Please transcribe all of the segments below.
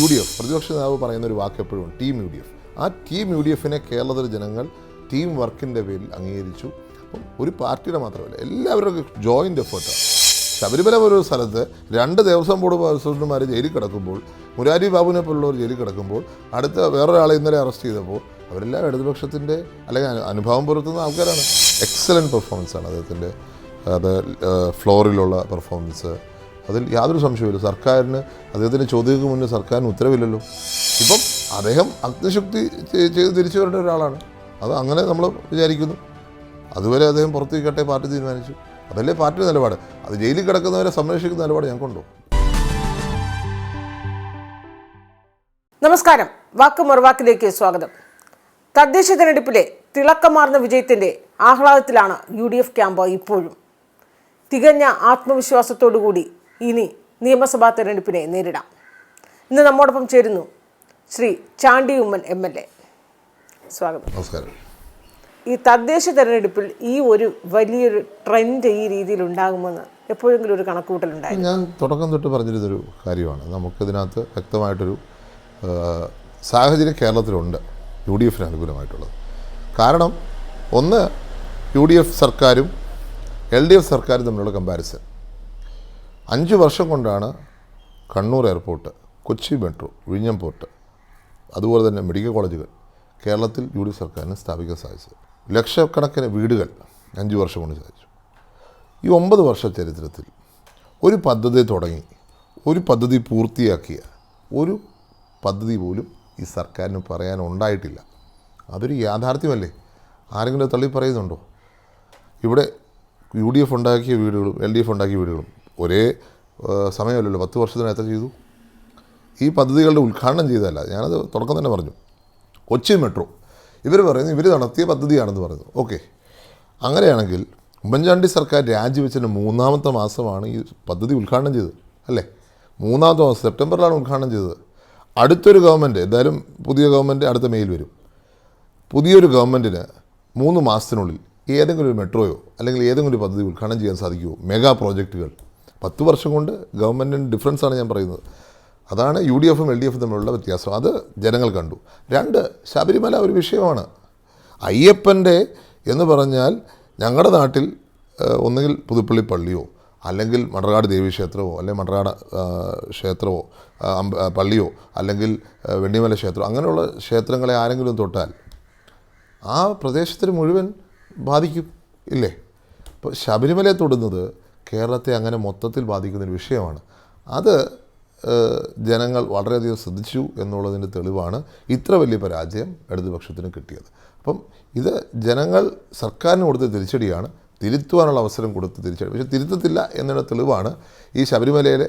UDF പ്രതിപക്ഷ നേതാവ് പറയുന്ന ഒരു വാക്ക് എപ്പോഴും ടീം UDF. ആ ടീം UDFനെ കേരളത്തിലെ ജനങ്ങൾ ടീം വർക്കിൻ്റെ പേരിൽ അംഗീകരിച്ചു. അപ്പം ഒരു പാർട്ടിയുടെ മാത്രമല്ല, എല്ലാവരും ജോയിൻ്റ് എഫേർട്ടാണ്. ശബരിമല ഒരു സ്ഥലത്ത് 2 ദേവസ്വം ബോർഡ് പ്രസിഡന്റുമാർ ജയിലിൽ കിടക്കുമ്പോൾ, മുരാരി ബാബുവിനെ പോലുള്ളവർ ജയിലിൽ കിടക്കുമ്പോൾ, അടുത്ത വേറൊരാളെ ഇന്നലെ അറസ്റ്റ് ചെയ്തപ്പോൾ അവരെല്ലാം ഇടതുപക്ഷത്തിൻ്റെ അല്ലെങ്കിൽ അനുഭവം പുലർത്തുന്ന ആൾക്കാരാണ്. എക്സലൻറ്റ് പെർഫോമൻസാണ് അദ്ദേഹത്തിൻ്റെ. അത് ഫ്ലോറിലുള്ള പെർഫോമൻസ്, അതിൽ യാതൊരു സംശയമില്ല. സർക്കാരിന് അദ്ദേഹത്തിൻ്റെ ചോദ്യങ്ങൾക്ക് മുന്നേ സർക്കാരിന് ഉത്തരവില്ലല്ലോ. ഇപ്പം അദ്ദേഹം അഗ്നിശുദ്ധി ചെയ്ത് തിരിച്ചു വരേണ്ട ഒരാളാണ്. അത് അങ്ങനെ നമ്മൾ വിചാരിക്കുന്നു. അതുവരെ അദ്ദേഹം പുറത്തേക്കട്ടെ പാർട്ടി തീരുമാനിച്ചു. അതല്ലേ പാർട്ടി നിലപാട്. അത് ജയിലിൽ കിടക്കുന്നവരെ സംരക്ഷിക്കുന്ന നിലപാട് ഞങ്ങൾക്കുണ്ടോ? നമസ്കാരം, വാക്ക് മറുവാക്കിലേക്ക് സ്വാഗതം. തദ്ദേശ തെരഞ്ഞെടുപ്പിലെ തിളക്കമാർന്ന വിജയത്തിന്റെ ആഹ്ലാദത്തിലാണ് UDF ക്യാമ്പ് ഇപ്പോഴും. തികഞ്ഞ ആത്മവിശ്വാസത്തോടുകൂടി ഇനി നിയമസഭാ തെരഞ്ഞെടുപ്പിനെ നേരിടാം. ഇന്ന് നമ്മോടൊപ്പം ചേരുന്നു ശ്രീ ചാണ്ടി ഉമ്മൻ MLA. സ്വാഗതം. നമസ്കാരം. ഈ തദ്ദേശ തെരഞ്ഞെടുപ്പിൽ ഈ ഒരു വലിയൊരു ട്രെൻഡ് ഈ രീതിയിൽ ഉണ്ടാകുമെന്ന് എപ്പോഴെങ്കിലും ഒരു കണക്കുകൂട്ടലുണ്ടായി? ഞാൻ തുടക്കം തൊട്ട് പറഞ്ഞിരുന്നൊരു കാര്യമാണ്. നമുക്കിതിനകത്ത് വ്യക്തമായിട്ടൊരു സാഹചര്യം കേരളത്തിലുണ്ട് UDFന് അനുകൂലമായിട്ടുള്ളത്. കാരണം ഒന്ന്, UDF സർക്കാരും LDF സർക്കാരും തമ്മിലുള്ള കമ്പാരിസൺ. 5 വർഷം കൊണ്ടാണ് കണ്ണൂർ എയർപോർട്ട്, കൊച്ചി മെട്രോ, വിഴിഞ്ഞം പോർട്ട്, അതുപോലെ തന്നെ മെഡിക്കൽ കോളേജുകൾ കേരളത്തിൽ UDF സർക്കാരിന് സ്ഥാപിക്കാൻ സാധിച്ചത്. ലക്ഷക്കണക്കിന് വീടുകൾ 5 വർഷം കൊണ്ട് സാധിച്ചു. ഈ 9 വർഷ ചരിത്രത്തിൽ ഒരു പദ്ധതി തുടങ്ങി, ഒരു പദ്ധതി പൂർത്തിയാക്കിയ ഒരു പദ്ധതി പോലും ഈ സർക്കാരിന് പറയാനുണ്ടായിട്ടില്ല. അതൊരു യാഥാർത്ഥ്യമല്ലേ? ആരെങ്കിലും തള്ളി പറയുന്നുണ്ടോ? ഇവിടെ UDF ഉണ്ടാക്കിയ വീടുകളും LDF ഉണ്ടാക്കിയ വീടുകളും ഒരേ സമയമല്ലല്ലോ. 10 വർഷത്തിന് എത്ര ചെയ്തു? ഈ പദ്ധതികളുടെ ഉദ്ഘാടനം ചെയ്തതല്ല. ഞാനത് തുടക്കം തന്നെ പറഞ്ഞു. കൊച്ചി മെട്രോ ഇവർ പറയുന്നു ഇവർ നടത്തിയ പദ്ധതിയാണെന്ന് പറയുന്നു. ഓക്കെ, അങ്ങനെയാണെങ്കിൽ ഉമ്മൻചാണ്ടി സർക്കാർ രാജിവെച്ചതിന് 3ാമത്തെ മാസമാണ് ഈ പദ്ധതി ഉദ്ഘാടനം ചെയ്തത്, അല്ലേ? 3ാമത്തെ മാസം സെപ്റ്റംബറിലാണ് ഉദ്ഘാടനം ചെയ്തത്. അടുത്തൊരു ഗവൺമെൻറ്, എന്തായാലും പുതിയ ഗവൺമെൻറ് അടുത്ത മെയിൽ വരും. പുതിയൊരു ഗവൺമെൻറ്റിന് 3 മാസത്തിനുള്ളിൽ ഏതെങ്കിലും ഒരു മെട്രോയോ അല്ലെങ്കിൽ ഏതെങ്കിലും ഒരു പദ്ധതി ഉദ്ഘാടനം ചെയ്യാൻ സാധിക്കുമോ? മെഗാ പ്രോജക്റ്റുകൾ 10 വർഷം കൊണ്ട് ഗവൺമെൻറ്റിന് ഡിഫറൻസാണ് ഞാൻ പറയുന്നത്. അതാണ് UDFും LDFും തമ്മിലുള്ള വ്യത്യാസം. അത് ജനങ്ങൾ കണ്ടു. 2, ശബരിമല ഒരു വിഷയമാണ്. അയ്യപ്പൻ്റെ എന്ന് പറഞ്ഞാൽ ഞങ്ങളുടെ നാട്ടിൽ ഒന്നുകിൽ പുതുപ്പള്ളി പള്ളിയോ അല്ലെങ്കിൽ മണർകാട് ദേവീക്ഷേത്രമോ അല്ലെങ്കിൽ മണർകാട് ക്ഷേത്രമോ പള്ളിയോ അല്ലെങ്കിൽ വെണ്ണിമല ക്ഷേത്രമോ അങ്ങനെയുള്ള ക്ഷേത്രങ്ങളെ ആരെങ്കിലും തൊട്ടാൽ ആ പ്രദേശത്തിന് മുഴുവൻ ബാധിക്കും, ഇല്ലേ? അപ്പോൾ ശബരിമലയെ തൊടുന്നത് കേരളത്തെ അങ്ങനെ മൊത്തത്തിൽ ബാധിക്കുന്നൊരു വിഷയമാണ്. അത് ജനങ്ങൾ വളരെയധികം ശ്രദ്ധിച്ചു എന്നുള്ളതിൻ്റെ തെളിവാണ് ഇത്ര വലിയ പരാജയം ഇടതുപക്ഷത്തിന് കിട്ടിയത്. അപ്പം ഇത് ജനങ്ങൾ സർക്കാരിന് കൊടുത്ത തിരിച്ചടിയാണ്. തിരുത്തുവാനുള്ള അവസരം കൊടുത്ത് തിരിച്ചടി, പക്ഷേ തിരുത്തത്തില്ല എന്നുള്ള തെളിവാണ് ഈ ശബരിമലയുടെ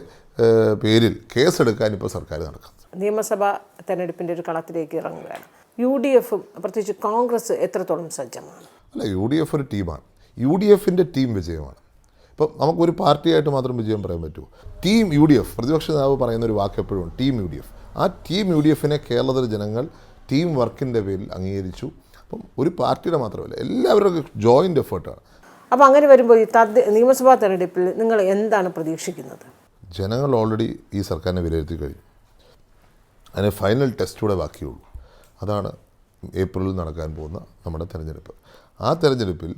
പേരിൽ കേസെടുക്കാൻ ഇപ്പോൾ സർക്കാർ നടക്കുന്നത്. നിയമസഭാ തെരഞ്ഞെടുപ്പിൻ്റെ ഒരു കളത്തിലേക്ക് ഇറങ്ങുകയാണ്. UDFും പ്രത്യേകിച്ച് കോൺഗ്രസ് എത്രത്തോളം സജ്ജമാണ്? അല്ല, UDF ഒരു ടീമാണ്. UDFിൻ്റെ ടീം വിജയമാണ്. ഇപ്പം നമുക്കൊരു പാർട്ടിയായിട്ട് മാത്രം വിജയം പറയാൻ പറ്റുമോ? ടീം UDF പ്രതിപക്ഷ നേതാവ് പറയുന്ന ഒരു വാക്ക് എപ്പോഴും ടീം UDF. ആ ടീം UDFനെ കേരളത്തിലെ ജനങ്ങൾ ടീം വർക്കിൻ്റെ പേരിൽ അംഗീകരിച്ചു. അപ്പം ഒരു പാർട്ടിയുടെ മാത്രമല്ല, എല്ലാവരും ജോയിൻ്റ് എഫേർട്ടാണ്. അപ്പോൾ അങ്ങനെ വരുമ്പോൾ ഈ നിയമസഭാ തെരഞ്ഞെടുപ്പിൽ നിങ്ങൾ എന്താണ് പ്രതീക്ഷിക്കുന്നത്? ജനങ്ങൾ ഓൾറെഡി ഈ സർക്കാരിനെ വിലയിരുത്തി കഴിഞ്ഞു. അതിന് ഫൈനൽ ടെസ്റ്റൂടെ ബാക്കിയുള്ളൂ. അതാണ് ഏപ്രിലിൽ നടക്കാൻ പോകുന്ന നമ്മുടെ തെരഞ്ഞെടുപ്പ്. ആ തെരഞ്ഞെടുപ്പിൽ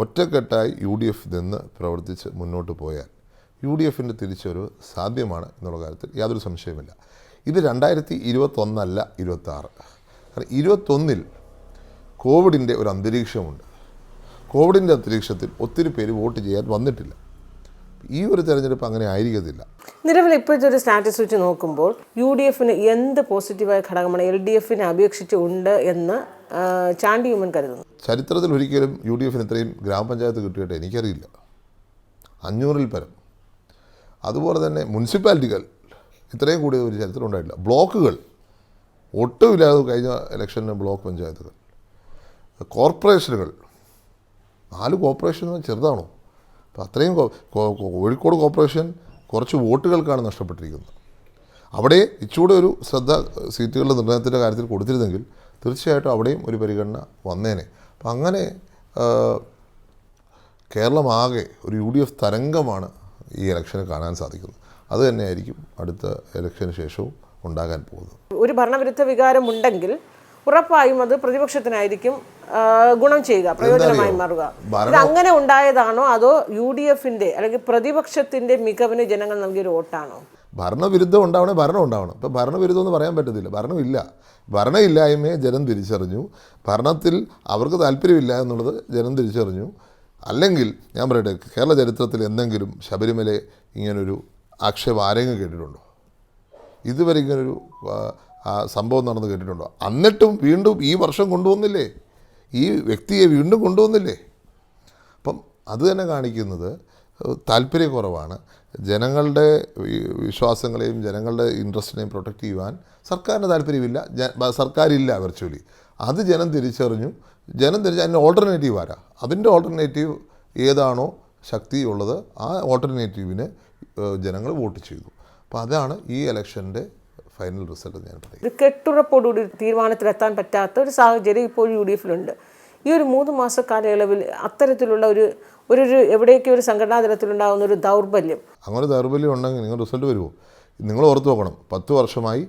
ഒറ്റക്കെട്ടായി UDF നിന്ന് പ്രവർത്തിച്ച് മുന്നോട്ട് പോയാൽ UDFിൻ്റെ തിരിച്ചൊരു സാധ്യമാണ് എന്നുള്ള കാര്യത്തിൽ യാതൊരു സംശയമില്ല. ഇത് 2021 അല്ല, 26. കാരണം 21-ൽ കോവിഡിൻ്റെ ഒരു അന്തരീക്ഷമുണ്ട്. കോവിഡിൻ്റെ അന്തരീക്ഷത്തിൽ ഒത്തിരി പേര് വോട്ട് ചെയ്യാൻ വന്നിട്ടില്ല. ഈ ഒരു തെരഞ്ഞെടുപ്പ് അങ്ങനെ ആയിരിക്കത്തില്ല. നിലവിൽ ഇപ്പോഴത്തെ ഒരു സ്റ്റാറ്റസ് വെച്ച് നോക്കുമ്പോൾ UDFന് എന്ത് പോസിറ്റീവായ ഘടകമാണ് LDFിനെ അപേക്ഷിച്ച് ഉണ്ട് എന്ന് ചാണ്ടി ഉമ്മൻ കരുതുന്നു? ചരിത്രത്തിൽ ഒരിക്കലും UDFന് ഇത്രയും ഗ്രാമപഞ്ചായത്ത് കിട്ടിയിട്ട് എനിക്കറിയില്ല. 500-ൽ പരം. അതുപോലെ തന്നെ മുനിസിപ്പാലിറ്റികൾ ഇത്രയും കൂടിയ ഒരു ചരിത്രം ഉണ്ടായിട്ടില്ല. ബ്ലോക്കുകൾ ഒട്ടുമില്ലാതെ കഴിഞ്ഞ ഇലക്ഷന് ബ്ലോക്ക് പഞ്ചായത്തുകൾ, കോർപ്പറേഷനുകൾ 4 കോർപ്പറേഷൻ ചെറുതാണോ? അപ്പോൾ അത്രയും കോഴിക്കോട് കോർപ്പറേഷൻ കുറച്ച് വോട്ടുകൾക്കാണ് നഷ്ടപ്പെട്ടിരിക്കുന്നത്. അവിടെ ഇച്ചുകൂടെ ഒരു ശ്രദ്ധ സീറ്റുകളുടെ നിർണ്ണയത്തിൻ്റെ കാര്യത്തിൽ കൊടുത്തിരുന്നെങ്കിൽ തീർച്ചയായിട്ടും അവിടെയും ഒരു പരിഗണന വന്നേനെ. അപ്പം അങ്ങനെ കേരളമാകെ ഒരു UDF തരംഗമാണ് ഈ ഇലക്ഷന് കാണാൻ സാധിക്കുന്നത്. അത് തന്നെയായിരിക്കും അടുത്ത ഇലക്ഷന് ശേഷവും ഉണ്ടാകാൻ പോകുന്നത്. ഒരു ഭരണവിരുദ്ധ വികാരം ഉണ്ടെങ്കിൽ ഉറപ്പായും അത് പ്രതിപക്ഷത്തിനായിരിക്കും ഗുണം ചെയ്യുക, പ്രയോജനമായി മാറുക. ഇത് അങ്ങനെ ഉണ്ടായതാണോ അതോ UDFന്റെ അല്ലെങ്കിൽ പ്രതിപക്ഷത്തിന്റെ മികവിന് ജനങ്ങൾ നൽകിയൊരു വോട്ടാണോ? ഭരണവിരുദ്ധം ഉണ്ടാവണേ ഭരണം ഉണ്ടാവണം. ഇപ്പം ഭരണവിരുദ്ധം എന്ന് പറയാൻ പറ്റത്തില്ല. ഭരണമില്ല, ഭരണമില്ലായ്മയെ ജനം തിരിച്ചറിഞ്ഞു. ഭരണത്തിൽ അവർക്ക് താല്പര്യമില്ല എന്നുള്ളത് ജനം തിരിച്ചറിഞ്ഞു. അല്ലെങ്കിൽ ഞാൻ പറയട്ടെ, കേരള ചരിത്രത്തിൽ എന്തെങ്കിലും ശബരിമല ഇങ്ങനൊരു ആക്ഷേപം ആരെങ്കിലും കേട്ടിട്ടുണ്ടോ? ഇതുവരെ ഇങ്ങനൊരു സംഭവം നടന്ന് കേട്ടിട്ടുണ്ടോ? എന്നിട്ടും വീണ്ടും ഈ വർഷം കൊണ്ടുവന്നില്ലേ, ഈ വ്യക്തിയെ വീണ്ടും കൊണ്ടുവന്നില്ലേ? അപ്പം അത് തന്നെ കാണിക്കുന്നത് താല്പര്യക്കുറവാണ്. ജനങ്ങളുടെ വിശ്വാസങ്ങളെയും ജനങ്ങളുടെ ഇൻട്രസ്റ്റിനെയും പ്രൊട്ടക്റ്റ് ചെയ്യുവാൻ സർക്കാരിന് താല്പര്യമില്ല, സർക്കാരില്ല വെർച്വലി. അത് ജനം തിരിച്ചറിഞ്ഞു. അതിൻ്റെ ഓൾട്ടർനേറ്റീവ് ആരാ? അതിൻ്റെ ഓൾട്ടർനേറ്റീവ് ഏതാണോ ശക്തിയുള്ളത് ആ ഓൾട്ടർനേറ്റീവിന് ജനങ്ങൾ വോട്ട് ചെയ്തു. അപ്പോൾ അതാണ് ഈ ഇലക്ഷൻ്റെ ഫൈനൽ റിസൾട്ട് ഞാൻ പറയും. ഒരു കെട്ടുറപ്പോടുകൂടി തീരുമാനത്തിലെത്താൻ പറ്റാത്ത ഒരു സാഹചര്യം ഇപ്പോൾ UDFിലുണ്ട്. ഈ ഒരു 3 മാസ കാലയളവിൽ അത്തരത്തിലുള്ള ഒരു എവിടെയൊക്കെ ഒരു സംഘടനാ തലത്തിലുണ്ടാകുന്ന ഒരു ദൗർബല്യം, അങ്ങനെ ദൗർബല്യം ഉണ്ടെങ്കിൽ നിങ്ങൾ റിസൾട്ട് വരുമോ? നിങ്ങൾ ഓർത്ത് നോക്കണം, 10 വർഷമായി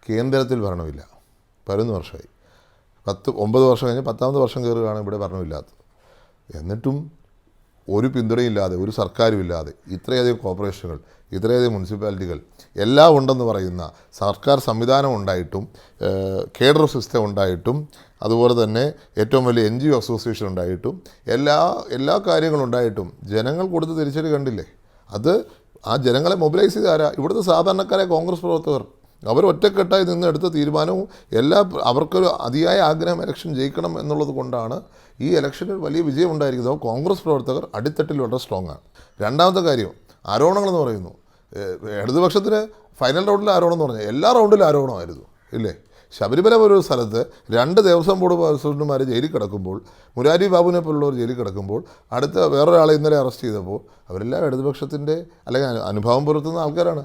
കേന്ദ്രത്തിൽ ഭരണമില്ല, 11 വർഷമായി. 9 വർഷം കഴിഞ്ഞ് 10ാമത്തെ വർഷം കയറുകയാണ് ഇവിടെ ഭരണമില്ലാത്തത്. എന്നിട്ടും ഒരു പിന്തുണയില്ലാതെ, ഒരു സർക്കാരും ഇല്ലാതെ ഇത്രയധികം കോർപ്പറേഷനുകൾ, ഇത്രയധികം മുനിസിപ്പാലിറ്റികൾ എല്ലാം ഉണ്ടെന്ന് പറയുന്ന സർക്കാർ സംവിധാനം ഉണ്ടായിട്ടും, കേഡർ സിസ്റ്റം ഉണ്ടായിട്ടും, അതുപോലെ തന്നെ ഏറ്റവും വലിയ NGO അസോസിയേഷൻ ഉണ്ടായിട്ടും, എല്ലാ കാര്യങ്ങളും ഉണ്ടായിട്ടും ജനങ്ങൾ കൊടുത്ത് തിരിച്ചടി കണ്ടില്ലേ? അത് ആ ജനങ്ങളെ മൊബിലൈസ് ചെയ്ത് ആരാ? ഇവിടുത്തെ സാധാരണക്കാരെ കോൺഗ്രസ് പ്രവർത്തകർ. അവർ ഒറ്റക്കെട്ടായി നിന്ന് എടുത്ത തീരുമാനവും അവർക്കൊരു അതിയായ ആഗ്രഹം ഇലക്ഷൻ ജയിക്കണം എന്നുള്ളത് കൊണ്ടാണ് ഈ ഇലക്ഷനിൽ വലിയ വിജയം ഉണ്ടായിരിക്കുന്നത്. അപ്പോൾ കോൺഗ്രസ് പ്രവർത്തകർ അടിത്തട്ടിൽ വളരെ സ്ട്രോങ് ആണ്. രണ്ടാമത്തെ കാര്യം ആരോപണങ്ങളെന്ന് പറയുന്നു. ഇടതുപക്ഷത്തിന് ഫൈനൽ റൗണ്ടിൽ ആരോപണം എന്ന് പറഞ്ഞാൽ എല്ലാ റൗണ്ടിലും ആരോപണമായിരുന്നു ഇല്ലേ? ശബരിമല ഒരു സ്ഥലത്ത് 2 ദേവസ്വം ബോർഡ് പ്രസിഡന്റുമാർ ജയിലിൽ കിടക്കുമ്പോൾ, മുരാരി ബാബുവിനെ പോലുള്ളവർ ജയിലിൽ കിടക്കുമ്പോൾ, അടുത്ത വേറൊരാളെ ഇന്നലെ അറസ്റ്റ് ചെയ്തപ്പോൾ അവരെല്ലാം ഇടതുപക്ഷത്തിൻ്റെ അല്ലെങ്കിൽ അനുഭവം പുലർത്തുന്ന ആൾക്കാരാണ്.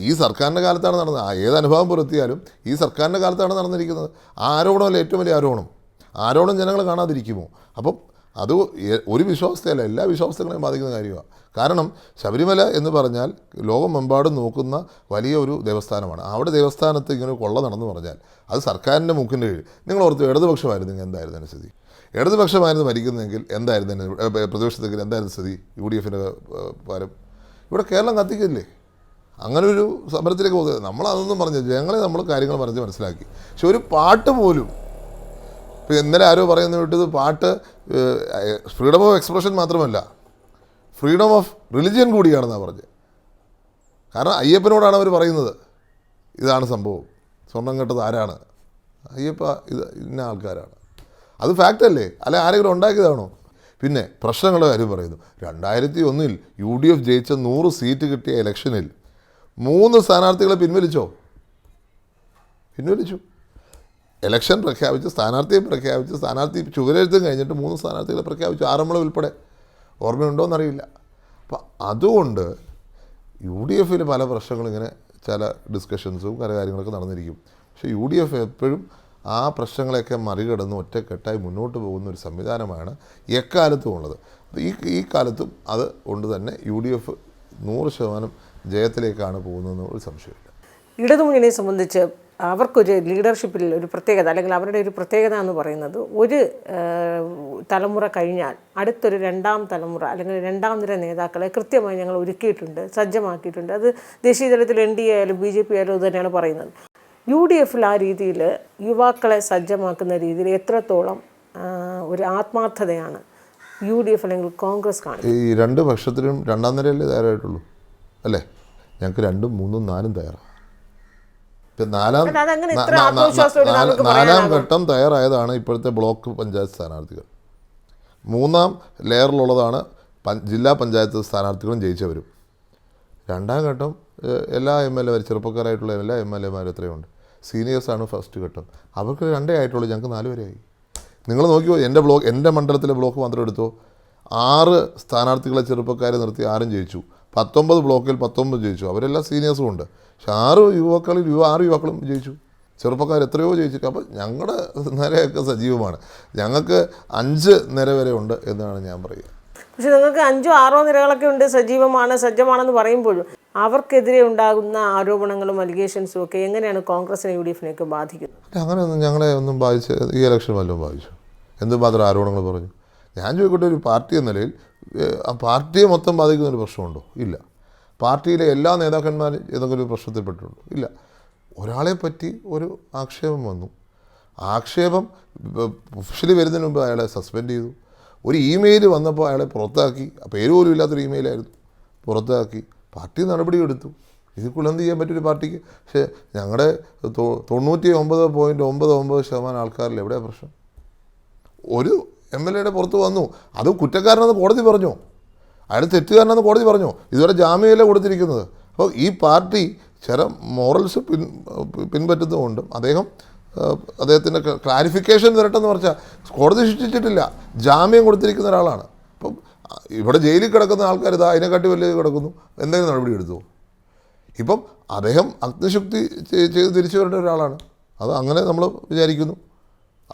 ഈ സർക്കാരിൻ്റെ കാലത്താണ് നടന്നത്. ഏത് അനുഭവം പുലർത്തിയാലും ഈ സർക്കാരിൻ്റെ കാലത്താണ് നടന്നിരിക്കുന്നത്. ആ ആരോപണമല്ല ഏറ്റവും വലിയ ആരോപണം ജനങ്ങൾ കാണാതിരിക്കുമോ? അപ്പം അത് ഒരു വിശ്വാസത്തെയല്ല, എല്ലാ വിശ്വാസങ്ങളെയും ബാധിക്കുന്ന കാര്യമാണ്. കാരണം ശബരിമല എന്ന് പറഞ്ഞാൽ ലോകമെമ്പാടും നോക്കുന്ന വലിയ ഒരു ദേവസ്ഥാനമാണ്. അവിടെ ദേവസ്ഥാനത്ത് ഇങ്ങനെ കൊള്ള നടന്നു പറഞ്ഞാൽ അത് സർക്കാരിൻ്റെ മൂക്കിൻ്റെ കീഴിൽ. നിങ്ങൾ ഓർത്ത് ഇടതുപക്ഷമായിരുന്നെങ്കിൽ എന്തായിരുന്നു അതിൻ്റെ സ്ഥിതി? ഇടതുപക്ഷമായിരുന്നു ഭരിക്കുന്നതെങ്കിൽ എന്തായിരുന്നു? പ്രതിപക്ഷത്തെങ്കിൽ എന്തായിരുന്നു സ്ഥിതി? UDFിൻ്റെ പകരം ഇവിടെ കേരളം കത്തിക്കില്ലേ? അങ്ങനെ ഒരു സമരത്തിലേക്ക് പോകുന്നത്. നമ്മളതൊന്നും പറഞ്ഞു ജനങ്ങളെ നമ്മൾ കാര്യങ്ങൾ പറഞ്ഞ് മനസ്സിലാക്കി. പക്ഷെ ഒരു പാട്ട് പോലും, ഇപ്പോൾ ഇന്നലെ ആരോ പറയുന്ന വിട്ടത് പാട്ട് ഫ്രീഡം ഓഫ് എക്സ്പ്രഷൻ മാത്രമല്ല, ഫ്രീഡം ഓഫ് റിലിജിയൻ കൂടിയാണെന്നാണ് പറഞ്ഞത്. കാരണം അയ്യപ്പനോടാണ് അവർ പറയുന്നത് ഇതാണ് സംഭവം, സ്വർണം കെട്ടത് ആരാണ്? അയ്യപ്പ ഇത് ഇന്ന ആൾക്കാരാണ്. അത് ഫാക്റ്റല്ലേ? അല്ലെ ആരെങ്കിലും ഉണ്ടാക്കിയതാണോ? പിന്നെ പ്രശ്നങ്ങളുടെ കാര്യം പറയുന്നു. 2001 UDF ജയിച്ച 100 സീറ്റ് കിട്ടിയ ഇലക്ഷനിൽ 3 സ്ഥാനാർത്ഥികളെ പിൻവലിച്ചു. ഇലക്ഷൻ പ്രഖ്യാപിച്ച് സ്ഥാനാർത്ഥിയെ പ്രഖ്യാപിച്ച് സ്ഥാനാർത്ഥി ചുവരെഴുത്തും കഴിഞ്ഞിട്ട് 3 സ്ഥാനാർത്ഥികളെ പ്രഖ്യാപിച്ചു, ആറന്മുള ഉൾപ്പെടെ. ഓർമ്മയുണ്ടോയെന്നറിയില്ല. അപ്പം അതുകൊണ്ട് UDFിൽ പല പ്രശ്നങ്ങളും ഇങ്ങനെ ചില ഡിസ്കഷൻസും പല കാര്യങ്ങളൊക്കെ നടന്നിരിക്കും. പക്ഷേ UDF എപ്പോഴും ആ പ്രശ്നങ്ങളെയൊക്കെ മറികടന്ന് ഒറ്റക്കെട്ടായി മുന്നോട്ട് പോകുന്ന ഒരു സംവിധാനമാണ് എക്കാലത്തും ഉള്ളത്. അപ്പോൾ ഈ കാലത്തും അത് കൊണ്ട് തന്നെ UDF 100% ജയത്തിലേക്കാണ് പോകുന്നതെന്ന് ഒരു സംശയമില്ല. ഇടതുമുന്നണിയെ സംബന്ധിച്ച് അവർക്കൊരു ലീഡർഷിപ്പിൽ ഒരു പ്രത്യേകത, അല്ലെങ്കിൽ അവരുടെ ഒരു പ്രത്യേകത എന്ന് പറയുന്നത്, ഒരു തലമുറ കഴിഞ്ഞാൽ അടുത്തൊരു 2ാം തലമുറ അല്ലെങ്കിൽ 2ാം നിര നേതാക്കളെ കൃത്യമായി ഞങ്ങൾ ഒരുക്കിയിട്ടുണ്ട്, സജ്ജമാക്കിയിട്ടുണ്ട്. അത് ദേശീയ തലത്തിൽ NDA ആയാലും BJP ആയാലും ഇത് തന്നെയാണ് പറയുന്നത്. UDFിൽ ആ രീതിയിൽ യുവാക്കളെ സജ്ജമാക്കുന്ന രീതിയിൽ എത്രത്തോളം ഒരു ആത്മാർത്ഥതയാണ് UDF അല്ലെങ്കിൽ കോൺഗ്രസ് കാണിക്കുന്നത്? ഈ 2 പക്ഷത്തിലും 2ാം നിരയല്ലേ തയ്യാറായിട്ടുള്ളൂ അല്ലേ? ഞങ്ങൾക്ക് 2ഉം 3ഉം 4ഉം തയ്യാറാണ്. ഇപ്പം 4ാം ഘട്ടം തയ്യാറായതാണ് ഇപ്പോഴത്തെ ബ്ലോക്ക് പഞ്ചായത്ത് സ്ഥാനാർത്ഥികൾ. 3ാം ലെയറിലുള്ളതാണ് ജില്ലാ പഞ്ചായത്ത് സ്ഥാനാർത്ഥികളും ജയിച്ചവരും. 2ാം ഘട്ടം എല്ലാ MLA ചെറുപ്പക്കാരായിട്ടുള്ള എല്ലാ MLAമാരും എത്രയുണ്ട്? സീനിയേഴ്സാണ് ഫസ്റ്റ് ഘട്ടം. അവർക്ക് 2 ആയിട്ടുള്ളൂ, ഞങ്ങൾക്ക് 4 വരെ ആയി. നിങ്ങൾ നോക്കിയോ, എൻ്റെ മണ്ഡലത്തിലെ ബ്ലോക്ക് മാത്രം എടുത്തോ, 6 സ്ഥാനാർത്ഥികളെ ചെറുപ്പക്കാരെ നിർത്തി 6ഉം ജയിച്ചു. 19 ബ്ലോക്കിൽ 19 ജയിച്ചു. അവരെല്ലാം സീനിയേഴ്സും ഉണ്ട്. പക്ഷെ 6 യുവാക്കളും ജയിച്ചു. ചെറുപ്പക്കാർ എത്രയോ ജയിച്ചിട്ട്. അപ്പോൾ ഞങ്ങളുടെ നിരയൊക്കെ സജീവമാണ്. ഞങ്ങൾക്ക് 5 നിര വരെ ഉണ്ട് എന്നാണ് ഞാൻ പറയുക. പക്ഷെ നിങ്ങൾക്ക് 5ഓ 6ഓ നിരകളൊക്കെ ഉണ്ട്, സജീവമാണ്, സജ്ജമാണെന്ന് പറയുമ്പോഴും അവർക്കെതിരെ ഉണ്ടാകുന്ന ആരോപണങ്ങളും അലിഗേഷൻസും ഒക്കെ എങ്ങനെയാണ് കോൺഗ്രസിനെ UDF-നെയൊക്കെ ബാധിക്കുന്നത്? അങ്ങനെയൊന്നും ഞങ്ങളെ ഒന്നും ബാധിച്ച് ഈ ഇലക്ഷൻ വല്ലതും ബാധിച്ചു? എന്തുമാത്രം ആരോപണങ്ങൾ പറഞ്ഞു? ഞാൻ ചോദിക്കട്ടെ, ഒരു പാർട്ടി എന്ന നിലയിൽ ആ പാർട്ടിയെ മൊത്തം ബാധിക്കുന്ന ഒരു പ്രശ്നമുണ്ടോ? ഇല്ല. പാർട്ടിയിലെ എല്ലാ നേതാക്കന്മാരും ഏതെങ്കിലും ഒരു പ്രശ്നത്തിൽപ്പെട്ടിട്ടുണ്ടോ? ഇല്ല. ഒരാളെ പറ്റി ഒരു ആക്ഷേപം വന്നു, ആക്ഷേപം ഒഫീഷ്യലി വരുന്നതിന് മുമ്പ് അയാളെ സസ്പെൻഡ് ചെയ്തു. ഒരു ഇമെയിൽ വന്നപ്പോൾ അയാളെ പുറത്താക്കി, പേര് പോലും ഇല്ലാത്തൊരു ഇമെയിലായിരുന്നു, പുറത്താക്കി. പാർട്ടി നടപടിയെടുത്തു. ഇതിൽ കൂടുതൽ എന്ത് ചെയ്യാൻ പറ്റൊരു പാർട്ടിക്ക്? പക്ഷേ ഞങ്ങളുടെ 99.99% ആൾക്കാരിൽ എവിടെയാണ് പ്രശ്നം? ഒരു MLA പുറത്ത് വന്നു, അത് കുറ്റക്കാരനെന്ന് കോടതി പറഞ്ഞോ? അയാൾ തെറ്റുകാരനെന്ന് കോടതി പറഞ്ഞോ? ഇതുവരെ ജാമ്യമല്ലേ കൊടുത്തിരിക്കുന്നത്. അപ്പോൾ ഈ പാർട്ടി ചില മോറൽസ് പിൻപറ്റുന്നതുകൊണ്ടും അദ്ദേഹത്തിൻ്റെ ക്ലാരിഫിക്കേഷൻ തരട്ടെന്ന് പറഞ്ഞാൽ കോടതി ശിക്ഷിച്ചിട്ടില്ല, ജാമ്യം കൊടുത്തിരിക്കുന്ന ഒരാളാണ്. അപ്പം ഇവിടെ ജയിലിൽ കിടക്കുന്ന ആൾക്കാർ ഇതാ അതിനെക്കാട്ടി വലിയ കിടക്കുന്നു, എന്തെങ്കിലും നടപടി എടുത്തു? ഇപ്പം അദ്ദേഹം അഗ്നിശുക്തി ചെയ്ത് തിരിച്ചു വരേണ്ട ഒരാളാണ്. അത് അങ്ങനെ നമ്മൾ വിചാരിക്കുന്നു.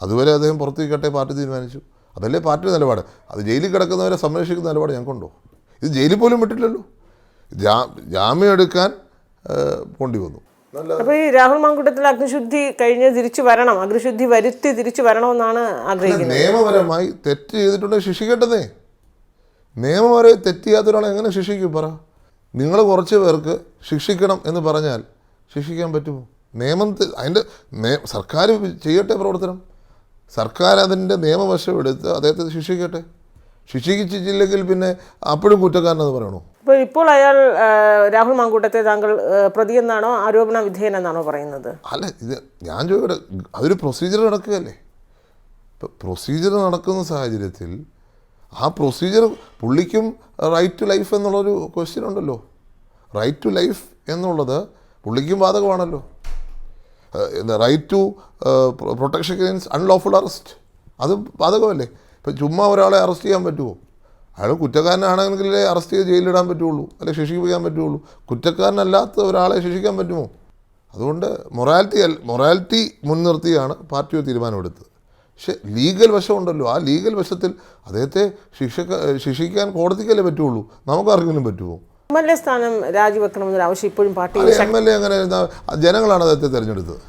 അതുവരെ അദ്ദേഹം പുറത്തേക്കട്ടെ, പാർട്ടി തീരുമാനിച്ചു. അതല്ലേ പാർട്ടി നിലപാട്. അത് ജയിലിൽ കിടക്കുന്നവരെ സംരക്ഷിക്കുന്ന നിലപാട് ഞങ്ങൾക്കുണ്ടോ? ഇത് ജയിലിൽ പോലും വിട്ടില്ലല്ലോ, ജാമ്യം എടുക്കാൻ പോണ്ടി വന്നു. അപ്പോൾ ഈ രാഹുൽ മാങ്കൂട്ടത്തിൽ അഗ്നിശുദ്ധി കഴിഞ്ഞ് തിരിച്ചു വരണം, അഗ്നിശുദ്ധി വരുത്തി തിരിച്ചു വരണമെന്നാണ് ആഗ്രഹിക്കുന്നത്. നിയമപരമായി തെറ്റ് ചെയ്തിട്ടുണ്ടെങ്കിൽ ശിക്ഷിക്കേണ്ടതേ. നിയമപരമായി തെറ്റ് ചെയ്യാത്ത ഒരാളെ എങ്ങനെ ശിക്ഷിക്കും? പറ. നിങ്ങൾ കുറച്ച് പേർക്ക് ശിക്ഷിക്കണം എന്ന് പറഞ്ഞാൽ ശിക്ഷിക്കാൻ പറ്റുമോ? നിയമത്തിൽ സർക്കാർ ചെയ്യട്ടെ പ്രവർത്തനം. സർക്കാർ അതിൻ്റെ നിയമവശം എടുത്ത് അദ്ദേഹത്തെ ശിക്ഷിക്കട്ടെ. ശിക്ഷിച്ചില്ലെങ്കിൽ പിന്നെ അപ്പോഴും കുറ്റക്കാരനെന്ന് പറയണോ? ഇപ്പോൾ അയാൾ രാഹുൽ മാങ്കൂട്ടത്തെ താങ്കൾ പ്രതിയെന്നാണോ ആരോപണ വിധേയനെന്നാണോ പറയുന്നത്? അല്ല, ഇത് ഞാൻ ചോദിക്കട്ടെ, അതൊരു പ്രൊസീജിയർ നടക്കുകയല്ലേ. ഇപ്പം പ്രൊസീജിയർ നടക്കുന്ന സാഹചര്യത്തിൽ ആ പ്രൊസീജിയർ പുള്ളിക്കും റൈറ്റ് ടു ലൈഫ് എന്നുള്ളൊരു ക്വസ്റ്റ്യൻ ഉണ്ടല്ലോ. റൈറ്റ് ടു ലൈഫ് എന്നുള്ളത് പുള്ളിക്കും ബാധകമാണല്ലോ. Right to protection against unlawful arrest അത് ബാധകമല്ലേ. ഇപ്പം ചുമ്മാ ഒരാളെ അറസ്റ്റ് ചെയ്യാൻ പറ്റുമോ? അയാൾ കുറ്റക്കാരനാണെങ്കിലേ അറസ്റ്റ് ചെയ്ത് ജയിലിലിടാൻ പറ്റുള്ളൂ, അല്ലെങ്കിൽ ശിക്ഷിക്കാൻ പറ്റുള്ളൂ. കുറ്റക്കാരനല്ലാത്ത ഒരാളെ ശിക്ഷിക്കാൻ പറ്റുമോ? അതുകൊണ്ട് മൊറാലിറ്റി മുൻനിർത്തിയാണ് പാർട്ടി തീരുമാനമെടുത്തത്. പക്ഷേ ലീഗൽ വശമുണ്ടല്ലോ, ആ ലീഗൽ വശത്തിൽ അദ്ദേഹത്തെ ശിക്ഷിക്കാൻ കോടതിക്കല്ലേ പറ്റുള്ളൂ, നമുക്കാർക്കെങ്കിലും പറ്റുമോ? MLA സ്ഥാനം രാജിവെക്കണമെന്നൊരു ആവശ്യം ഇപ്പോഴും പാർട്ടി MLA അങ്ങനെ ജനങ്ങളാണ് അദ്ദേഹത്തെ തിരഞ്ഞെടുത്തത്.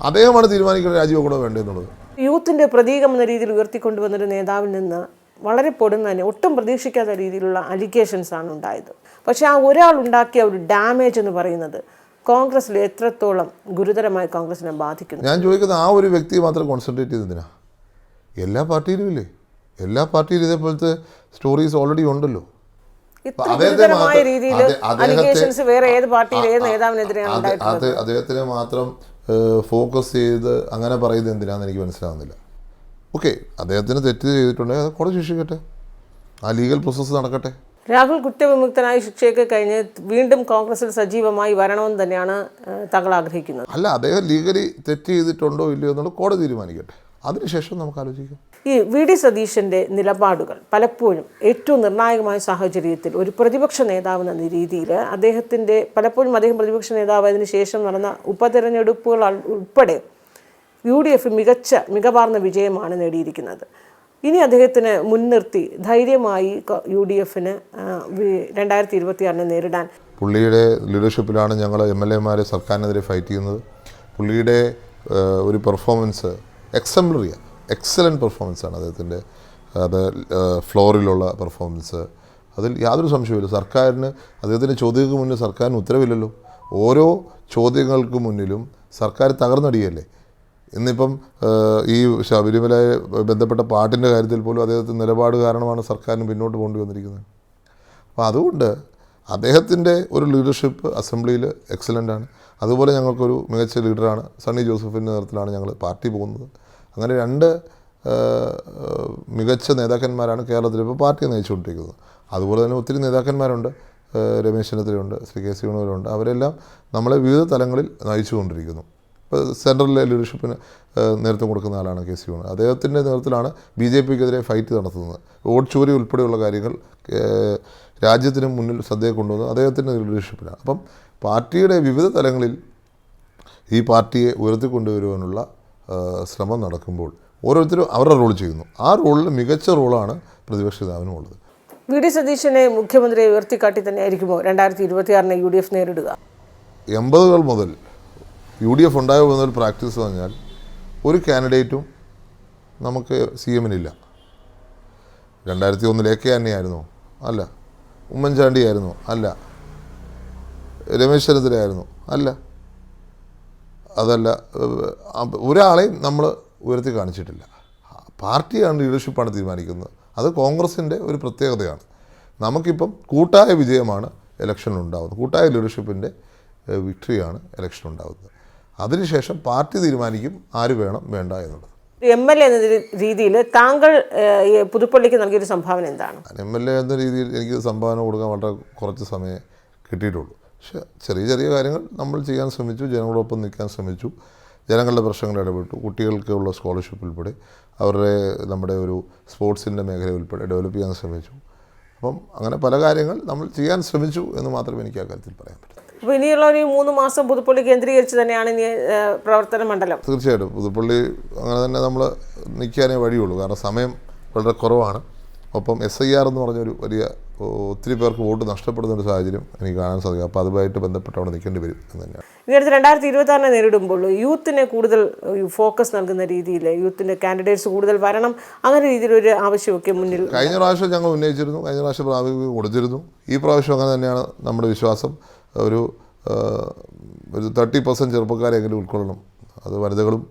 അദ്ദേഹമാണ് തീരുമാനിക്കുന്നത് രാജിവെക്കണോ വേണ്ടതെന്നുള്ളത്. യൂത്തിൻ്റെ പ്രതീകം എന്ന രീതിയിൽ ഉയർത്തിക്കൊണ്ടുവന്നൊരു നേതാവിൽ നിന്ന് വളരെ പൊടുന്നതിന് ഒട്ടും പ്രതീക്ഷിക്കാത്ത രീതിയിലുള്ള അലിഗേഷൻസ് ആണ് ഉണ്ടായത്. പക്ഷേ ആ ഒരാൾ ഉണ്ടാക്കിയ ഒരു ഡാമേജ് എന്ന് പറയുന്നത് കോൺഗ്രസിൽ എത്രത്തോളം ഗുരുതരമായി കോൺഗ്രസിനെ ബാധിക്കുന്നു? ഞാൻ ചോദിക്കുന്നത്, ആ ഒരു വ്യക്തിയെ മാത്രം കോൺസെൻട്രേറ്റ് ചെയ്തതിനാ? എല്ലാ പാർട്ടിയിലും ഇല്ലേ? എല്ലാ പാർട്ടിയിലും ഇതേപോലത്തെ സ്റ്റോറീസ് ഓൾറെഡി ഉണ്ടല്ലോ. ഗുരുതരമായ രീതിയിൽ അലിഗേഷൻസ് വേറെ ഏത് പാർട്ടിയിൽ ഏത് നേതാവിനെതിരെയാണ് ഉണ്ടായിട്ടുള്ളത്? അദ്ദേഹത്തിനെ മാത്രം ഫോക്കസ് ചെയ്ത് അങ്ങനെ പറയുന്നത് എന്തിനാണെന്ന് എനിക്ക് മനസ്സിലാവുന്നില്ല. ഓക്കെ, അദ്ദേഹത്തിന് തെറ്റ് ചെയ്തിട്ടുണ്ടെങ്കിൽ അത് കോടതി ശിക്ഷിക്കട്ടെ, ആ ലീഗൽ പ്രോസസ്സ് നടക്കട്ടെ. രാഹുൽ കുറ്റവിമുക്തനായി ശിക്ഷയൊക്കെ കഴിഞ്ഞ് വീണ്ടും കോൺഗ്രസിൽ സജീവമായി വരണമെന്ന് തന്നെയാണ് താങ്കൾ ആഗ്രഹിക്കുന്നത്? അല്ല, അദ്ദേഹം ലീഗലി തെറ്റ് ചെയ്തിട്ടുണ്ടോ ഇല്ലയോ എന്നുള്ളത് കോടതി തീരുമാനിക്കട്ടെ, അതിനുശേഷം നമുക്ക് ആലോചിക്കാം. ഈ VD സതീശൻ്റെ നിലപാടുകൾ പലപ്പോഴും ഏറ്റവും നിർണായകമായ സാഹചര്യത്തിൽ ഒരു പ്രതിപക്ഷ നേതാവ് എന്ന രീതിയിൽ പലപ്പോഴും അദ്ദേഹം പ്രതിപക്ഷ നേതാവായതിനു ശേഷം നടന്ന ഉപതെരഞ്ഞെടുപ്പുകൾ ഉൾപ്പെടെ UDF മികവാർന്ന വിജയമാണ് നേടിയിരിക്കുന്നത്. ഇനി അദ്ദേഹത്തിന് മുൻനിർത്തി ധൈര്യമായി UDF-ന് 2026 നേരിടാൻ പുള്ളിയുടെ ലീഡർഷിപ്പിലാണ് ഞങ്ങൾ MLA-മാരെ സർക്കാരിനെതിരെ ഫൈറ്റ് ചെയ്യുന്നത്. പുള്ളിയുടെ ഒരു പെർഫോമൻസ് എക്സലൻറ്റ് പെർഫോമൻസാണ് അദ്ദേഹത്തിൻ്റെ. അത് ഫ്ലോറിലുള്ള പെർഫോമൻസ്, അതിൽ യാതൊരു സംശയമില്ല. സർക്കാരിന് അദ്ദേഹത്തിൻ്റെ ചോദ്യങ്ങൾക്ക് മുന്നിൽ സർക്കാരിന് ഉത്തരവില്ലല്ലോ. ഓരോ ചോദ്യങ്ങൾക്ക് മുന്നിലും സർക്കാർ തകർന്നടിയല്ലേ. ഇന്നിപ്പം ഈ ശബരിമലയെ ബന്ധപ്പെട്ട പാട്ടിൻ്റെ കാര്യത്തിൽ പോലും അദ്ദേഹത്തിൻ്റെ നിലപാട് കാരണമാണ് സർക്കാരിന് പിന്നോട്ട് പോകേണ്ടി വന്നിരിക്കുന്നത്. അപ്പോൾ അതുകൊണ്ട് അദ്ദേഹത്തിൻ്റെ ഒരു ലീഡർഷിപ്പ് അസംബ്ലിയിൽ എക്സലൻ്റാണ്. അതുപോലെ ഞങ്ങൾക്കൊരു മികച്ച ലീഡറാണ് സണ്ണി ജോസഫിൻ്റെ നേതൃത്വത്തിലാണ് ഞങ്ങൾ പാർട്ടി പോകുന്നത്. അങ്ങനെ രണ്ട് മികച്ച നേതാക്കന്മാരാണ് കേരളത്തിൽ ഇപ്പോൾ പാർട്ടിയെ നയിച്ചുകൊണ്ടിരിക്കുന്നത്. അതുപോലെ തന്നെ ഒത്തിരി നേതാക്കന്മാരുണ്ട്, രമേശ് ചെന്നിത്തലയുണ്ട്, ശ്രീ KC വേണുഗോപാലുണ്ട്. അവരെല്ലാം നമ്മളെ വിവിധ തലങ്ങളിൽ നയിച്ചുകൊണ്ടിരിക്കുന്നു. ഇപ്പോൾ സെൻട്രലിലെ ലീഡർഷിപ്പിന് നേതൃത്വം കൊടുക്കുന്ന ആളാണ് KC വേണുഗോപാൽ. അദ്ദേഹത്തിൻ്റെ നേതൃത്വത്തിലാണ് BJP-ക്കെതിരെ ഫൈറ്റ് നടത്തുന്നത്. വോട്ട് ചോരി ഉൾപ്പെടെയുള്ള കാര്യങ്ങൾ രാജ്യത്തിന് മുന്നിൽ ശ്രദ്ധയെ കൊണ്ടുവന്നത് അദ്ദേഹത്തിൻ്റെ ലീഡർഷിപ്പിലാണ്. അപ്പം പാർട്ടിയുടെ വിവിധ തലങ്ങളിൽ ഈ പാർട്ടിയെ ഉയർത്തിക്കൊണ്ടുവരുവാനുള്ള ശ്രമം നടക്കുമ്പോൾ ഓരോരുത്തരും അവരുടെ റോൾ ചെയ്യുന്നു. ആ റോളിൽ മികച്ച റോളാണ് പ്രതിപക്ഷ നേതാവിനും ഉള്ളത്. വി.ഡി. സതീശനെ മുഖ്യമന്ത്രിയെ ഉയർത്തിക്കാട്ടി തന്നെയായിരിക്കുമോ 2026 UDF നേരിടുക? 80-കൾ മുതൽ UDF ഉണ്ടായി വന്നൊരു പ്രാക്ടീസ് പറഞ്ഞാൽ ഒരു കാൻഡിഡേറ്റും നമുക്ക് CM-നില്ല. 2001 AK ആയിരുന്നു അല്ല, ഉമ്മൻചാണ്ടി ആയിരുന്നു അല്ല, രമേശ് ചെന്നിത്തലയായിരുന്നു അല്ല, അതല്ല, ഒരാളെയും നമ്മൾ ഉയർത്തി കാണിച്ചിട്ടില്ല. പാർട്ടിയാണ്, ലീഡർഷിപ്പാണ് തീരുമാനിക്കുന്നത്. അത് കോൺഗ്രസിൻ്റെ ഒരു പ്രത്യേകതയാണ്. നമുക്കിപ്പം കൂട്ടായ വിജയമാണ് ഇലക്ഷനിലുണ്ടാകുന്നത്, കൂട്ടായ ലീഡർഷിപ്പിൻ്റെ വിക്ടറിയാണ് ഇലക്ഷനുണ്ടാകുന്നത്. അതിനുശേഷം പാർട്ടി തീരുമാനിക്കും ആര് വേണം വേണ്ട എന്നുള്ളത്. MLA എന്ന രീതിയിൽ താങ്കൾ പുതുപ്പള്ളിക്ക് നൽകിയൊരു സംഭാവന എന്താണ്? MLA എന്ന രീതിയിൽ എനിക്ക് സംഭാവന കൊടുക്കാൻ വളരെ കുറച്ച് സമയം കിട്ടിയിട്ടുള്ളൂ. പക്ഷേ ചെറിയ ചെറിയ കാര്യങ്ങൾ നമ്മൾ ചെയ്യാൻ ശ്രമിച്ചു, ജനങ്ങളോടൊപ്പം നിൽക്കാൻ ശ്രമിച്ചു, ജനങ്ങളുടെ പ്രശ്നങ്ങൾ ഇടപെട്ടു, കുട്ടികൾക്കുള്ള സ്കോളർഷിപ്പ് ഉൾപ്പെടെ അവരുടെ നമ്മുടെ ഒരു സ്പോർട്സിൻ്റെ മേഖല ഉൾപ്പെടെ ഡെവലപ്പ് ചെയ്യാൻ ശ്രമിച്ചു. അപ്പം അങ്ങനെ പല കാര്യങ്ങൾ നമ്മൾ ചെയ്യാൻ ശ്രമിച്ചു എന്ന് മാത്രമേ എനിക്ക് ആ കാര്യത്തിൽ പറയാൻ പറ്റൂ. അപ്പോൾ ഇനിയുള്ള ഒരു 3 മാസം പുതുപ്പള്ളി കേന്ദ്രീകരിച്ച് തന്നെയാണ് ഇനി പ്രവർത്തന മണ്ഡലം? തീർച്ചയായിട്ടും പുതുപ്പള്ളി അങ്ങനെ തന്നെ നമ്മൾ നിൽക്കാനേ വഴിയുള്ളൂ. കാരണം സമയം വളരെ കുറവാണ്. ഒപ്പം SIR എന്ന് പറഞ്ഞൊരു വലിയ ഒത്തിരി പേർക്ക് വോട്ട് നഷ്ടപ്പെടുന്ന ഒരു സാഹചര്യം എനിക്ക് കാണാൻ സാധിക്കും. അപ്പോൾ അതുമായിട്ട് ബന്ധപ്പെട്ട് അവിടെ നിൽക്കേണ്ടി വരും എന്ന് തന്നെയാണ്. ഇനി അടുത്ത് 2026 നേരിടുമ്പോൾ യൂത്തിന് കൂടുതൽ ഫോക്കസ് നൽകുന്ന രീതിയിൽ യൂത്തിൻ്റെ കാൻഡിഡേറ്റ്സ് കൂടുതൽ വരണം, അങ്ങനെ രീതിയിലൊരു ആവശ്യമൊക്കെ മുന്നിൽ കഴിഞ്ഞ പ്രാവശ്യം ഞങ്ങൾ ഉന്നയിച്ചിരുന്നു, കഴിഞ്ഞ പ്രാവശ്യം പ്രാമുഖ്യം കൊടുത്തിരുന്നു. ഈ പ്രാവശ്യം അങ്ങനെ തന്നെയാണ് നമ്മുടെ വിശ്വാസം. ഒരു 30% ചെറുപ്പക്കാരെങ്കിലും ഉൾക്കൊള്ളണം. അത് വനിതകളും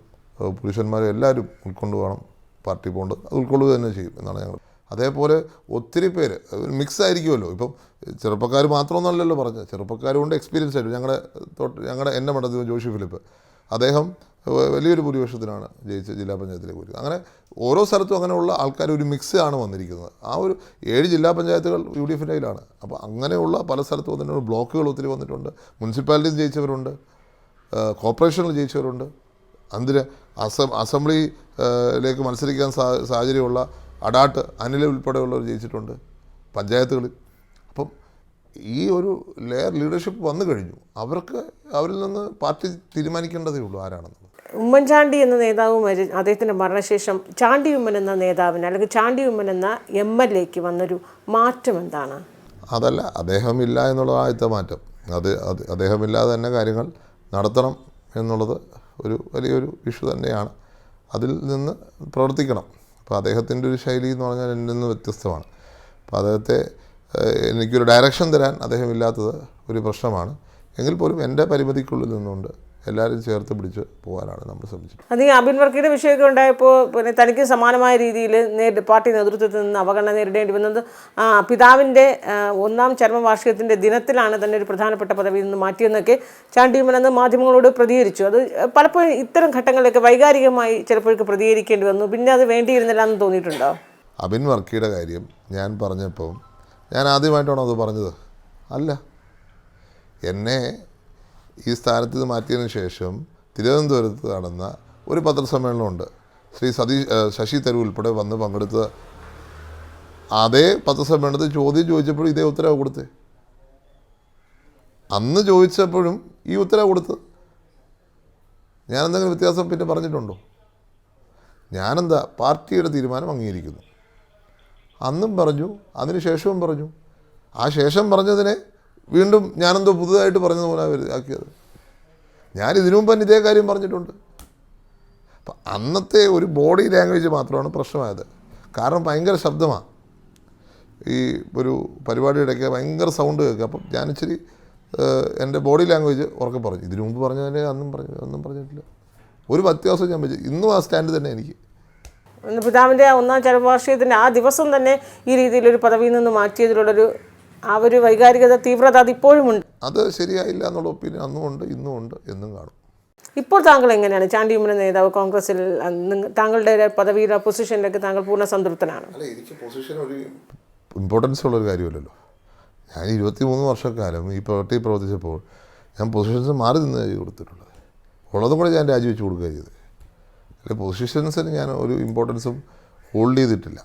പുരുഷന്മാരും എല്ലാവരും ഉൾക്കൊണ്ടുപോകണം പാർട്ടി പോകേണ്ടത്. അത് ഉൾക്കൊള്ളുക തന്നെ ചെയ്യും എന്നാണ് ഞങ്ങൾ. അതേപോലെ ഒത്തിരി പേര് മിക്സ് ആയിരിക്കുമല്ലോ. ഇപ്പം ചെറുപ്പക്കാർ മാത്രമൊന്നുമല്ലല്ലോ പറഞ്ഞത്, ചെറുപ്പക്കാരുകൊണ്ട് എക്സ്പീരിയൻസ് ആയിട്ട് ഞങ്ങളുടെ എൻ്റെ മണ്ഡലത്തിൽ ജോഷി ഫിലിപ്പ്, അദ്ദേഹം വലിയൊരു ഭൂരിപക്ഷത്തിനാണ് ജയിച്ച് ജില്ലാ പഞ്ചായത്തിലേക്ക് വരുന്നത്. അങ്ങനെ ഓരോ സ്ഥലത്തും അങ്ങനെയുള്ള ആൾക്കാർ ഒരു മിക്സ് ആണ് വന്നിരിക്കുന്നത്. ആ ഒരു 7 ജില്ലാ പഞ്ചായത്തുകൾ UDF-ൻ്റെ കയ്യിലാണ്. അപ്പോൾ അങ്ങനെയുള്ള പല സ്ഥലത്തും വന്നിട്ടുണ്ട്. ബ്ലോക്കുകൾ ഒത്തിരി വന്നിട്ടുണ്ട്. മുനിസിപ്പാലിറ്റിയിൽ ജയിച്ചവരുണ്ട്, കോർപ്പറേഷനിൽ ജയിച്ചവരുണ്ട്, അതിന് അസംബ്ലിയിലേക്ക് മത്സരിക്കാൻ സാഹചര്യമുള്ള അടാട്ട് അനിൽ ഉൾപ്പെടെയുള്ളവർ ജയിച്ചിട്ടുണ്ട് പഞ്ചായത്തുകളിൽ. അപ്പം ഈ ഒരു ലെയർ ലീഡർഷിപ്പ് വന്നു കഴിഞ്ഞു. അവരിൽ നിന്ന് പാർട്ടി തീരുമാനിക്കേണ്ടതേ ഉള്ളൂ ആരാണെന്ന്. ഉമ്മൻചാണ്ടി എന്ന നേതാവും അദ്ദേഹത്തിൻ്റെ മരണശേഷം ചാണ്ടി ഉമ്മൻ എന്ന നേതാവിന് അല്ലെങ്കിൽ ചാണ്ടി ഉമ്മൻ എന്ന MLA-ക്ക് വന്നൊരു മാറ്റം എന്താണ്? അതല്ല, അദ്ദേഹമില്ല എന്നുള്ള ആദ്യത്തെ മാറ്റം. അദ്ദേഹമില്ലാതെ തന്നെ കാര്യങ്ങൾ നടത്തണം എന്നുള്ളത് ഒരു വലിയൊരു ഇഷ്യൂ തന്നെയാണ്. അതിൽ നിന്ന് പ്രവർത്തിക്കണം. അപ്പോൾ അദ്ദേഹത്തിൻ്റെ ഒരു ശൈലി എന്ന് പറഞ്ഞാൽ എന്നിൽ നിന്ന് വ്യത്യസ്തമാണ്. അപ്പോൾ അദ്ദേഹത്തെ എനിക്കൊരു ഡയറക്ഷൻ തരാൻ അദ്ദേഹം ഇല്ലാത്തത് ഒരു പ്രശ്നമാണ്. എങ്കിൽ പോലും എൻ്റെ പരിമിതിക്കുള്ളിൽ നിന്നുകൊണ്ട് എല്ലാവരും ചേർത്ത് പിടിച്ച് പോകാനാണ് നമ്മൾ ശ്രമിച്ചത്. അത് ഈ അബിൻ വർക്കിയുടെ വിഷയമൊക്കെ ഉണ്ടായപ്പോൾ പിന്നെ തനിക്ക് സമാനമായ രീതിയിൽ പാർട്ടി നേതൃത്വത്തിൽ നിന്ന് അവഗണന നേരിടേണ്ടി വന്നത് പിതാവിൻ്റെ 1ാം ചരമവാർഷികത്തിൻ്റെ ദിനത്തിലാണ് തന്നെ ഒരു പ്രധാനപ്പെട്ട പദവിയിൽ നിന്ന് മാറ്റിയെന്നൊക്കെ ചാണ്ടി ഉമ്മൻ അന്ന് മാധ്യമങ്ങളോട് പ്രതികരിച്ചു. അത് പലപ്പോഴും ഇത്തരം ഘട്ടങ്ങളിലൊക്കെ വൈകാരികമായി ചിലപ്പോഴൊക്കെ പ്രതികരിക്കേണ്ടി വന്നു. പിന്നെ അത് വേണ്ടിയിരുന്നില്ല എന്ന് തോന്നിയിട്ടുണ്ടോ? അബിൻ വർക്കിയുടെ കാര്യം ഞാൻ പറഞ്ഞപ്പോൾ ഞാൻ ആദ്യമായിട്ടാണോ അത് പറഞ്ഞത്? അല്ല. എന്നെ ഈ സ്ഥാനത്ത് നിന്ന് മാറ്റിയതിന് ശേഷം തിരുവനന്തപുരത്ത് നടന്ന ഒരു പത്രസമ്മേളനമുണ്ട്. ശ്രീ ശശി തരൂർ ഉൾപ്പെടെ വന്ന് പങ്കെടുത്ത അതേ പത്രസമ്മേളനത്തിൽ ചോദ്യം ചോദിച്ചപ്പോഴും ഇതേ ഉത്തരവ് കൊടുത്തേ. അന്ന് ചോദിച്ചപ്പോഴും ഈ ഉത്തരവ് കൊടുത്ത് ഞാൻ എന്തെങ്കിലും വ്യത്യാസം പിന്നെ പറഞ്ഞിട്ടുണ്ടോ? ഞാനെന്താ പാർട്ടിയുടെ തീരുമാനം അംഗീകരിക്കുന്നു. അന്നും പറഞ്ഞു, അതിന് ശേഷവും പറഞ്ഞു. ആ ശേഷം പറഞ്ഞതിനെ വീണ്ടും ഞാനെന്തോ പുതുതായിട്ട് പറഞ്ഞതുപോലെ ആക്കിയത്. ഞാൻ ഇതിനു മുമ്പ് തന്നെ ഇതേ കാര്യം പറഞ്ഞിട്ടുണ്ട്. അപ്പം അന്നത്തെ ഒരു ബോഡി ലാംഗ്വേജ് മാത്രമാണ് പ്രശ്നമായത്. കാരണം ഭയങ്കര ശബ്ദമാണ്. ഈ ഒരു പരിപാടിയിടയ്ക്ക് ഭയങ്കര സൗണ്ട് കേൾക്കുക. അപ്പം ഞാനിച്ചിരി എൻ്റെ ബോഡി ലാംഗ്വേജ് ഉറക്കെ പറഞ്ഞു. ഇതിനു മുമ്പ് പറഞ്ഞതിനെ ഒന്നും പറഞ്ഞിട്ടില്ല. ഒരു വ്യത്യാസം ഞാൻ വെച്ചു. ഇന്നും ആ സ്റ്റാൻഡ് തന്നെ എനിക്ക്. പിതാവിൻ്റെ 1ാം ചരമവാർഷികത്തിൻ്റെ ആ ദിവസം തന്നെ ഈ രീതിയിലൊരു പദവിയിൽ നിന്ന് മാറ്റിയതിലുള്ളൊരു ആ ഒരു വൈകാരികത, തീവ്രത അതിപ്പോഴുമുണ്ട്. അത് ശരിയായില്ല എന്നുള്ള ഒപ്പീനിയൻ അന്നും ഉണ്ട്, ഇന്നും ഉണ്ട്, എന്നും കാണും. ഇപ്പോൾ താങ്കൾ എങ്ങനെയാണ്? ചാണ്ടി ഉമ്മൻ നേതാവ് കോൺഗ്രസിൽ താങ്കളുടെ പദവിയുടെ പൊസിഷനിലേക്ക് താങ്കൾ പൂർണ്ണ സംതൃപ്തനാണ്? അല്ല, എനിക്ക് പൊസിഷൻ ഒരു ഇമ്പോർട്ടൻസ് ഉള്ളൊരു കാര്യമല്ലല്ലോ. ഞാൻ 23 വർഷക്കാലം ഈ പാർട്ടി പ്രവർത്തിച്ചപ്പോൾ ഞാൻ പൊസിഷൻസ് മാറി നിന്ന് കൊടുത്തിട്ടുള്ളത്. ഉള്ളതും കൂടെ ഞാൻ രാജിവെച്ച് കൊടുക്കുക ചെയ്തത്. അല്ലെ, പൊസിഷൻസിന് ഞാൻ ഒരു ഇമ്പോർട്ടൻസും ഹോൾഡ് ചെയ്തിട്ടില്ല.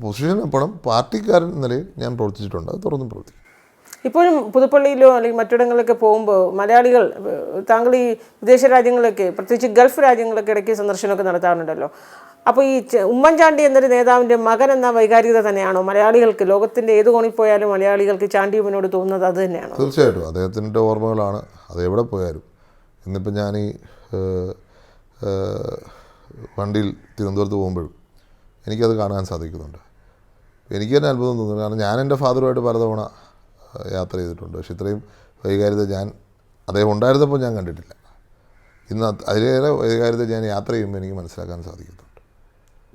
പൊസിഷനപ്പണം പാർട്ടിക്കാരൻ നിലയിൽ ഞാൻ പ്രവർത്തിച്ചിട്ടുണ്ട്. അത് തുറന്നും പ്രവർത്തിക്കും. ഇപ്പോഴും പുതുപ്പള്ളിയിലോ അല്ലെങ്കിൽ മറ്റിടങ്ങളിലൊക്കെ പോകുമ്പോൾ മലയാളികൾ താങ്കൾ ഈ വിദേശ രാജ്യങ്ങളിലൊക്കെ, പ്രത്യേകിച്ച് ഗൾഫ് രാജ്യങ്ങളിലൊക്കെ ഇടയ്ക്ക് സന്ദർശനമൊക്കെ നടത്താറുണ്ടല്ലോ. അപ്പോൾ ഈ ഉമ്മൻചാണ്ടി എന്നൊരു നേതാവിൻ്റെ മകൻ എന്ന വൈകാരികത തന്നെയാണോ മലയാളികൾക്ക്, ലോകത്തിൻ്റെ ഏത് കോണിൽ പോയാലും മലയാളികൾക്ക് ചാണ്ടിയുമ്മനോട് തോന്നുന്നത് അത് തന്നെയാണോ? തീർച്ചയായിട്ടും അദ്ദേഹത്തിൻ്റെ ഓർമ്മകളാണ് അത് എവിടെ പോയാലും. ഇന്നിപ്പോൾ ഞാൻ ഈ വണ്ടിയിൽ തിരുവനന്തപുരത്ത് പോകുമ്പോഴും എനിക്കത് കാണാൻ സാധിക്കുന്നുണ്ട്. എനിക്ക് തന്നെ അത്ഭുതം തോന്നുന്നു. കാരണം ഞാൻ എൻ്റെ ഫാദറുമായിട്ട് പലതവണ യാത്ര ചെയ്തിട്ടുണ്ട്. പക്ഷെ ഇത്രയും വൈകാരികത ഞാൻ അദ്ദേഹം ഉണ്ടായിരുന്നപ്പോൾ ഞാൻ കണ്ടിട്ടില്ല. ഇന്ന് അതിലേറെ വൈകാരികത ഞാൻ യാത്ര ചെയ്യുമ്പോൾ എനിക്ക് മനസ്സിലാക്കാൻ സാധിക്കുന്നുണ്ട്.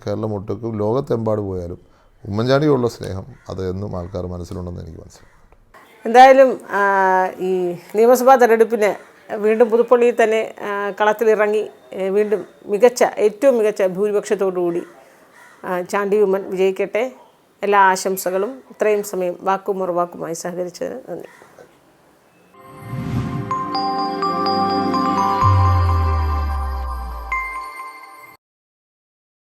കേരളം ഒട്ടുക്കും ലോകത്തെമ്പാട് പോയാലും ഉമ്മൻചാണ്ടിയുള്ള സ്നേഹം അത് എന്നും ആൾക്കാർ മനസ്സിലുണ്ടെന്ന് എനിക്ക് മനസ്സിലാക്കുന്നുണ്ട്. എന്തായാലും ഈ നിയമസഭാ തെരഞ്ഞെടുപ്പിന് വീണ്ടും പുതുപ്പള്ളിയിൽ തന്നെ കളത്തിലിറങ്ങി വീണ്ടും ഏറ്റവും മികച്ച ഭൂരിപക്ഷത്തോടുകൂടി ചാണ്ടിയുമ്മൻ വിജയിക്കട്ടെ. എല്ലാ ആശംസകളും. ഇത്രയും സമയം വാക്കും മറുവാക്കുമായി സഹകരിച്ചതിന് നന്ദി.